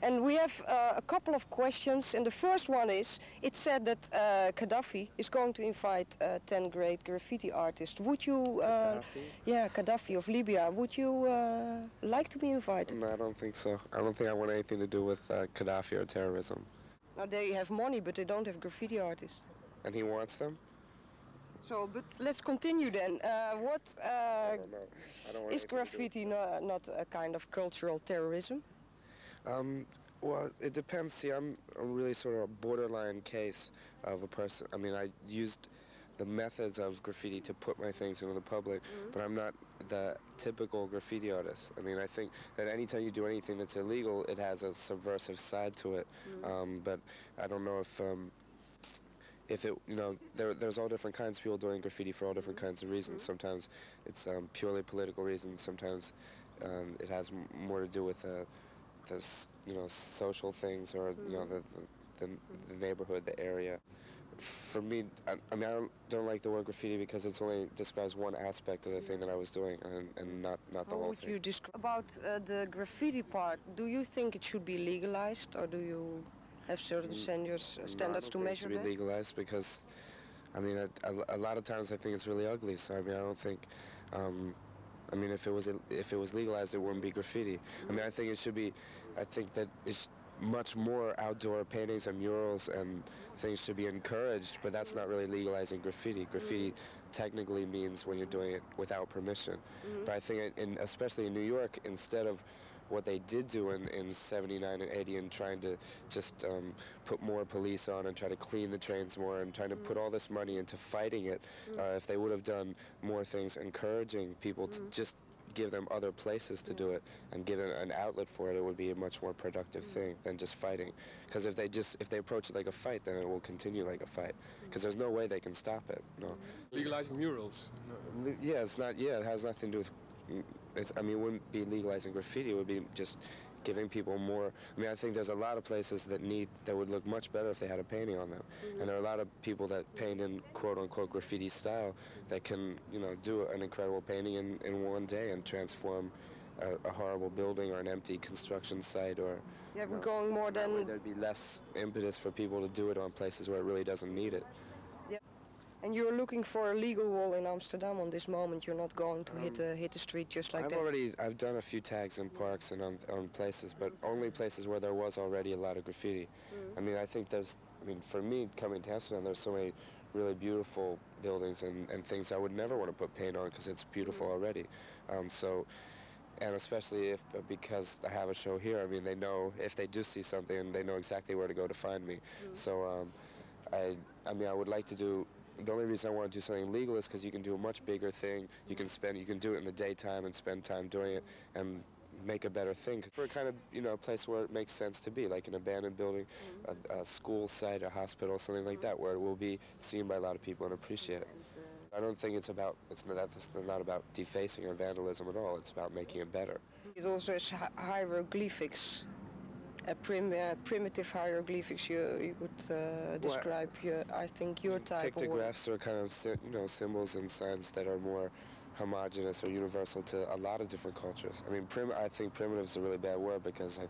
And we have a couple of questions, and the first one is, it said that Gaddafi is going to invite 10 great graffiti artists. Would you, yeah, Gaddafi of Libya, would you like to be invited? No, I don't think so. I don't think I want anything to do with Gaddafi or terrorism. Now they have money, but they don't have graffiti artists. And he wants them? So, but let's continue then. I don't know. I don't want is graffiti not a kind of cultural terrorism? Well, it depends. See, I'm really sort of a borderline case of a person. I mean, I used the methods of graffiti to put my things into the public, but I'm not the typical graffiti artist. I mean, I think that anytime you do anything that's illegal, it has a subversive side to it. But I don't know if it, you know, there's all different kinds of people doing graffiti for all different kinds of reasons. Sometimes it's purely political reasons. Sometimes it has more to do with you know, social things, or you know, the neighborhood, the area. For me, I mean, I don't like the word graffiti because it only describes one aspect of the thing that I was doing, and not the whole thing. How would you describe about the graffiti part? Do you think it should be legalized, or do you have certain standards to measure that? It should be legalized because, I mean, a lot of times I think it's really ugly. So I mean, I don't think. I mean, if it was legalized, it wouldn't be graffiti. I mean, I think it should be. I think that it's much more outdoor paintings and murals and things should be encouraged, but that's not really legalizing graffiti. Graffiti technically means when you're doing it without permission. But I think, especially in New York, instead of what they did do in 79 and 80 and trying to just put more police on and try to clean the trains more and trying to put all this money into fighting it, if they would have done more things encouraging people to just give them other places to do it and give them an outlet for it, it would be a much more productive thing than just fighting. Because if they approach it like a fight, then it will continue like a fight. Because there's no way they can stop it. No. Legalizing murals. Yeah, it's not. Yeah, it has nothing to do with. I mean, it wouldn't be legalizing graffiti. It would be just giving people more. I mean, I think there's a lot of places that would look much better if they had a painting on them. And there are a lot of people that paint in quote-unquote graffiti style that can, you know, do an incredible painting in one day and transform a horrible building or an empty construction site, or yeah, we're going more than. There'd be less impetus for people to do it on places where it really doesn't need it. Yeah. And you're looking for a legal wall in Amsterdam on this moment. You're not going to hit the street just like that. I've done a few tags in parks and on places, but only places where there was already a lot of graffiti. I mean, I think for me, coming to Amsterdam, there's so many really beautiful buildings and things I would never want to put paint on because it's beautiful already. And especially because I have a show here, I mean, they know if they do see something, they know exactly where to go to find me. So I mean, I would like to do. The only reason I want to do something legal is because you can do a much bigger thing. You can do it in the daytime and spend time doing it and make a better thing. For a kind of, you know, a place where it makes sense to be, like an abandoned building, a school site, a hospital, something like that, where it will be seen by a lot of people and appreciate it. I don't think it's not about defacing or vandalism at all. It's about making it better. It also is hieroglyphics. Primitive hieroglyphics. You could describe I think your type of work. Pictographs are kind of, you know, symbols and signs that are more homogeneous or universal to a lot of different cultures. I mean, I think primitive is a really bad word because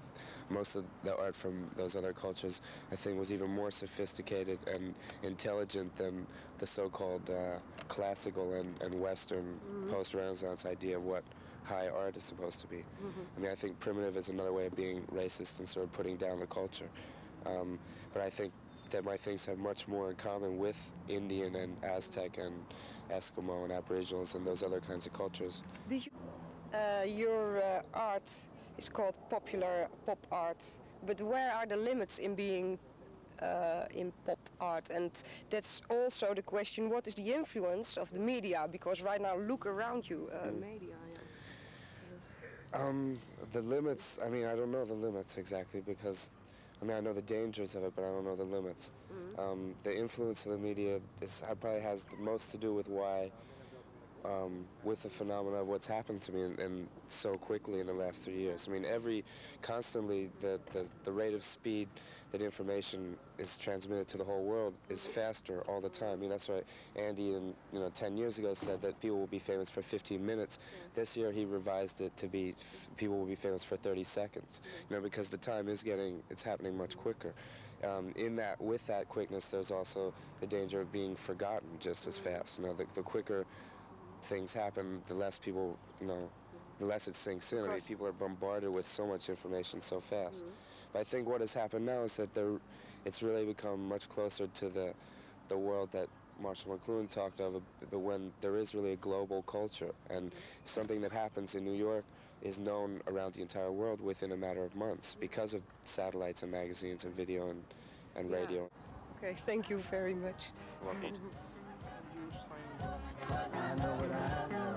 most of the art from those other cultures, I think, was even more sophisticated and intelligent than the so-called classical and Western post-Renaissance idea of what high art is supposed to be. I mean, I think primitive is another way of being racist and sort of putting down the culture. But I think that my things have much more in common with Indian and Aztec and Eskimo and Aboriginals and those other kinds of cultures. Your art is called popular pop art, but where are the limits in being in pop art? And that's also the question, what is the influence of the media? Because right now, look around you, media. The limits, I mean, I don't know the limits exactly because, I mean, I know the dangers of it, but I don't know the limits. The influence of the media probably has the most to do with why with the phenomena of what's happened to me and so quickly in the last 3 years. I mean, constantly the rate of speed that information is transmitted to the whole world is faster all the time. I mean, that's why Andy, 10 years ago said that people will be famous for 15 minutes. This year he revised it to be people will be famous for 30 seconds. Because the time is it's happening much quicker. With that quickness, there's also the danger of being forgotten just as fast. The quicker things happen, the less people, the less it sinks in. I mean, people are bombarded with so much information so fast. But I think what has happened now is that it's really become much closer to the world that Marshall McLuhan talked of, when there is really a global culture, and something that happens in New York is known around the entire world within a matter of months because of satellites and magazines and video and radio. Okay, thank you very much. Welcome. I know what I